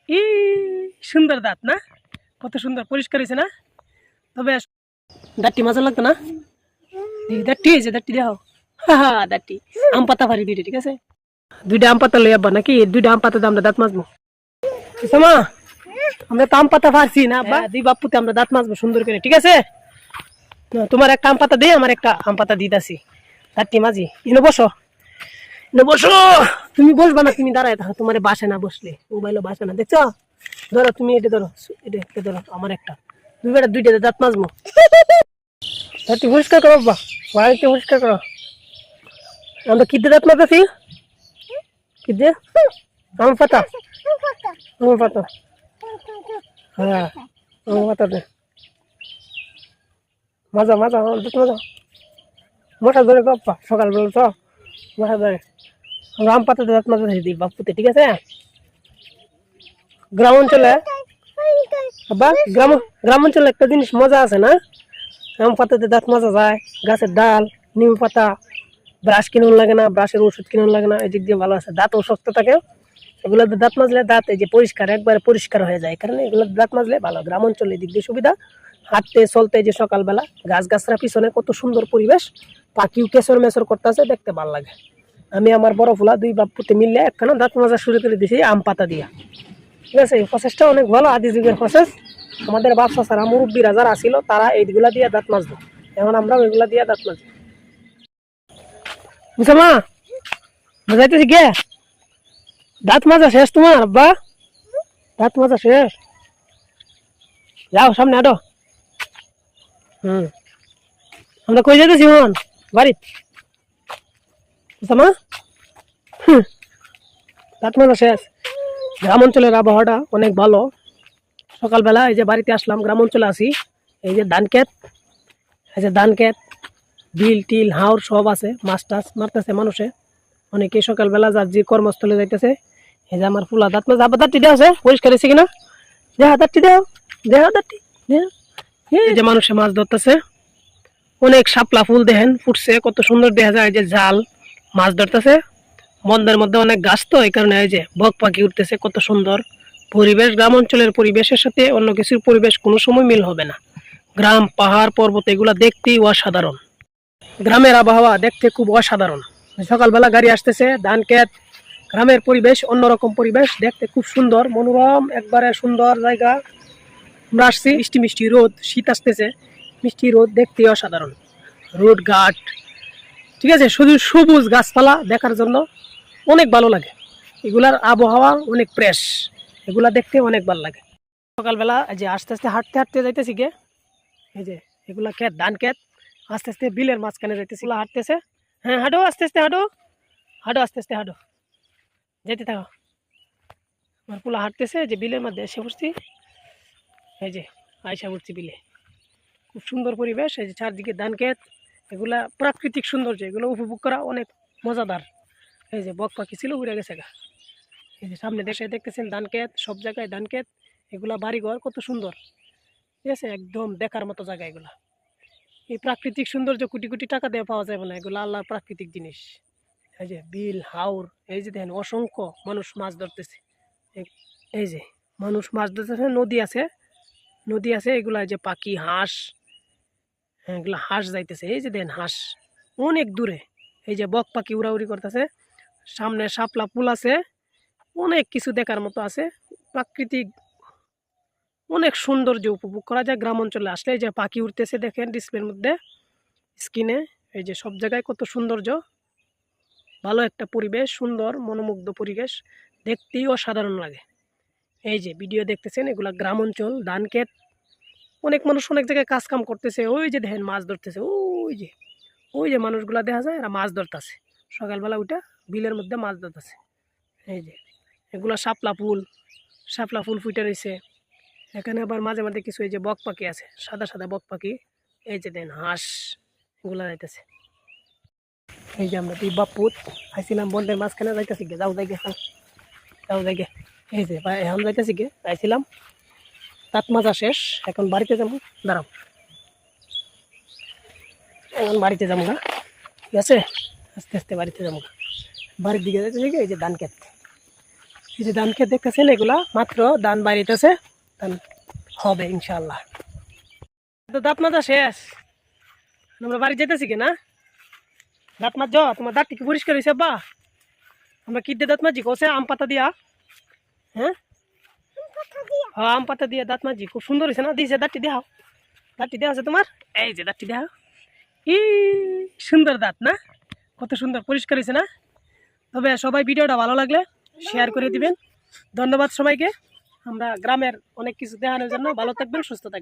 ই সুন্দর দাঁত না, কত সুন্দর পরিষ্কার হয়েছে না। তবে দাঁতটি মজা লাগতো না, দাঁতটি হয়েছে, দাঁতটি দেখো। হা দাঁতটি আম পাতা ভারি দুইটা, ঠিক আছে। দুইটা আম পাতা লই আব্বা, নাকি দুইটা আম পাতা আমরা দাঁত মাজবো। মা আমরা তো আম পাতা পারছি না আব্বা, দুই বাপুতে আমরা দাঁত মাজবো সুন্দর করে, ঠিক আছে। তোমার একটা আম পাতা দিয়ে আমার একটা আম পাতা দিতেছি, দাঁতটি মাজি। এনে বসো, এনে বসো। তুমি বসবা না, তুমি দাঁড়ায় থাকো, তোমার বাসে না বসলে, মোবাইলও বাসে না, দেখছো। ধরো তুমি এটা ধরো, এটা ধরো আমার একটা, দুইটা দাঁত মাজবো। দাঁতটি পরিষ্কার করো বাবা, বাড়িতে পরিষ্কার করো। আমরা কি দিয়ে দাঁত মাজাছি, কি দিয়ে? আম পাতা, আম পাতা, হ্যাঁ আম পাতা দে। মাজা মাজা দাঁত মাজা, মশা ধরে বাপ্পা, সকালবেলা তো মশা ধরে। আম পাতা দাঁত মাজা দিই বাপুতে, ঠিক আছে। গ্রাম অঞ্চলে বাবা, গ্রাম অঞ্চলে একটা জিনিস মজা আছে না, আম পাতাতে দাঁত মাজা যায়। গাছের ডাল, নিম পাতা, ব্রাশ কিনুন লাগে না, ব্রাশের ওষুধ কিনুন লাগে না, এই দিক দিয়ে ভালো আছে। দাঁতও শক্ত থাকে, এগুলোতে দাঁত মাজলে দাঁত এই যে পরিষ্কার, একবারে পরিষ্কার হয়ে যায়, কারণ এগুলো দাঁত মাজলে ভালো। গ্রাম অঞ্চলে দিক দিয়ে সুবিধা, হাঁটতে চলতে, যে সকালবেলা গাছ গাছরা পিছনে কত সুন্দর পরিবেশ, পাখিও কেসর মেসর করতেছে, দেখতে ভালো লাগে। আমি আমার বড় ফুলা দুই বাপুতে মিললে একখানা দাঁত মাজা শুরু করে দিয়েছি আম পাতা দিয়া, ঠিক আছে। এই প্রসেসটা অনেক ভালো, আদি যুগের প্রসেস। আমাদের বাপ চাচারা মুরব্বীরা যারা আসিল তারা এইগুলা দিয়ে দাঁত মাজতো, এখন আমরাও এগুলা দিয়ে দাঁত মাজি। বুঝছো মা, বুঝাইতেছি কে? দাঁত মাজা শেষ তোমার আব্বা, দাঁত মাজা শেষ, যাও সামনে আটো। আমরা কই যেতেছি মন, বাড়ি। বুঝছো মা, দাঁত মাজা শেষ। গ্রাম অঞ্চলের আবহাওয়াটা অনেক ভালো। সকালবেলা এই যে বাড়িতে আসলাম, গ্রাম অঞ্চলে আসি, এই যে ধান ক্ষেত, এই যে ধান ক্ষেত, বিল টিল হাওর সব আছে, মাছ টাছ মারতেছে মানুষে, অনেকে সকালবেলা যার যে কর্মস্থলে যাইতেছে। এই যে আমার ফুলা দাঁত মাজা, আবার দাঁতটি দেওয়া আছে পরিষ্কার হয়েছে কিনা, দেখা দাঁতটি দেও, দেখা দাঁতটি, এই যে মানুষে মাছ ধরতেছে। অনেক শাপলা ফুল দেখেন ফুটছে, কত সুন্দর দেখা যায়। এই যে জাল মাছ ধরতেছে, বন্দের মধ্যে অনেক গাছ তো, এই কারণে এই যে বক পাখি উঠতেছে, কত সুন্দর পরিবেশ। গ্রাম অঞ্চলের পরিবেশের সাথে অন্য কিছুর পরিবেশ কোনো সময় মিল হবে না। গ্রাম, পাহাড়, পর্বত এগুলা দেখতেই অসাধারণ। গ্রামের আবহাওয়া দেখতে খুব অসাধারণ। সকালবেলা গাড়ি আসতেছে, ধান ক্ষেত, গ্রামের পরিবেশ অন্যরকম পরিবেশ, দেখতে খুব সুন্দর, মনোরম, একবারে সুন্দর জায়গা। আমরা আসছি, মিষ্টি মিষ্টি রোদ, শীত আসতেছে, মিষ্টি রোদ, দেখতে অসাধারণ। রোড ঘাট, ঠিক আছে, শুধু সবুজ গাছপালা দেখার জন্য অনেক ভালো লাগে। এগুলার আবহাওয়া অনেক ফ্রেশ, এগুলা দেখতে অনেক ভালো লাগে। সকালবেলা এই যে আস্তে আস্তে হাঁটতে হাঁটতে যাইতেছি গে, এই যে এগুলা ক্ষেত, ধান ক্ষেত, আস্তে আস্তে বিলের মাঝখানে যাইতেছি, হাঁটতেছে। হ্যাঁ হাঁটো, আস্তে আস্তে হাঁটো, হাঁটো আস্তে আস্তে হাঁটো, যেতে থাকো। আমার পোলা হাঁটতেছে, যে বিলের মধ্যে এসে পড়ছি, এই যে আয়সা পড়ছি বিলে। খুব সুন্দর পরিবেশ, এই যে চারদিকে ধান ক্ষেত, এগুলা প্রাকৃতিক সৌন্দর্য, এগুলো উপভোগ করা অনেক মজাদার। এই যে বক পাখি ছিল উড়ে গেছে গা। এই যে সামনে দেশে দেখতেছেন ধান ক্ষেত, সব জায়গায় ধান ক্ষেত, এগুলা বাড়িঘর কত সুন্দর, ঠিক আছে, একদম দেখার মতো জায়গা এগুলা। এই প্রাকৃতিক সৌন্দর্য কোটি কোটি টাকা দিয়ে পাওয়া যাবে না, এগুলো আল্লাহর প্রাকৃতিক জিনিস। এই যে বিল হাওর, এই যে দেখেন অসংখ্য মানুষ মাছ ধরতেছে, এই যে মানুষ মাছ ধরতেছে, নদী আছে, নদী আছে, এগুলা যে পাখি হাঁস, হ্যাঁ এগুলা হাঁস যাইতেছে, এই যে দেখেন হাঁস অনেক দূরে। এই যে বক পাখি উড়াউড়ি করতেছে, সামনে শাপলা ফুল আছে, অনেক কিছু দেখার মতো আছে। প্রাকৃতিক অনেক সৌন্দর্য উপভোগ করা যায় গ্রাম অঞ্চলে আসলে। এই যে পাখি উঠতেছে দেখেন ডিসপ্লের মধ্যে, স্ক্রিনে, এই যে সব জায়গায় কত সৌন্দর্য, ভালো একটা পরিবেশ, সুন্দর মনোমুগ্ধ পরিবেশ, দেখতেই অসাধারণ লাগে। এই যে ভিডিও দেখতেছেন, এগুলা গ্রাম অঞ্চল, ধান ক্ষেত, অনেক মানুষ অনেক জায়গায় কাজ কাম করতেছে। ওই যে দেখেন মাছ ধরতেছে, ওই যে মানুষগুলা দেখা যায়, এরা মাছ ধরতেছে সকালবেলা উঠা বিলের মধ্যে মাছ ধরতেছে। এই যে এগুলা শাপলা ফুল, শাপলা ফুল ফুটে রয়েছে এখানে। আবার মাঝে মাঝে কিছু এই যে বক পাখি আছে, সাদা সাদা বক পাখি, এই যে দেন হাঁস, এগুলা যাইতেছে। এই যে আমরা দুই বাপুত আইছিলাম বন্ধের মাঝখানে, যাইতেছি গে, যাও যাই গে, যাও যাই গে। এই যে এখন যাইতেছি গে, আইছিলাম, দাঁত মাজা শেষ, এখন বাড়িতে যাবো। দাঁড়াও, এখন বাড়িতে যাবো গা, ঠিক আছে, আস্তে আস্তে বাড়িতে যাবো গা। বাড়ির দিকে যাইতেছি গে, এই যে ধান ক্ষেত, এই যে ধান ক্ষেত দেখতেছেন, এগুলা মাত্র ধান বাড়িতেছে, ধান হবে ইনশাল্লাহ। তো দাঁত মাজা শেষ, আমরা বাড়ি যেতেছি কিনা। দাঁত মাজ, তোমার দাঁতটি কি পরিষ্কার হয়েছে বা? আমরা কি দিয়ে দাঁত মাজি কোসে? আম পাতা দিয়া। হ্যাঁ হ্যাঁ, আম পাতা দিয়ে দাঁত মাজি, খুব সুন্দর হয়েছে না? দিয়েছে দাঁতটি দেখাও, দাঁতটি দেওয়া আছে তোমার, এই যে দাঁতটি দেখাও। ই সুন্দর দাঁত না, কত সুন্দর পরিষ্কার হয়েছে না? তবে সবাই ভিডিওটা ভালো লাগলে শেয়ার করে দিবেন। ধন্যবাদ সবাইকে। আমরা গ্রামের অনেক কিছু দেখানোর জন্য। ভালো থাকবেন, সুস্থ থাকবেন।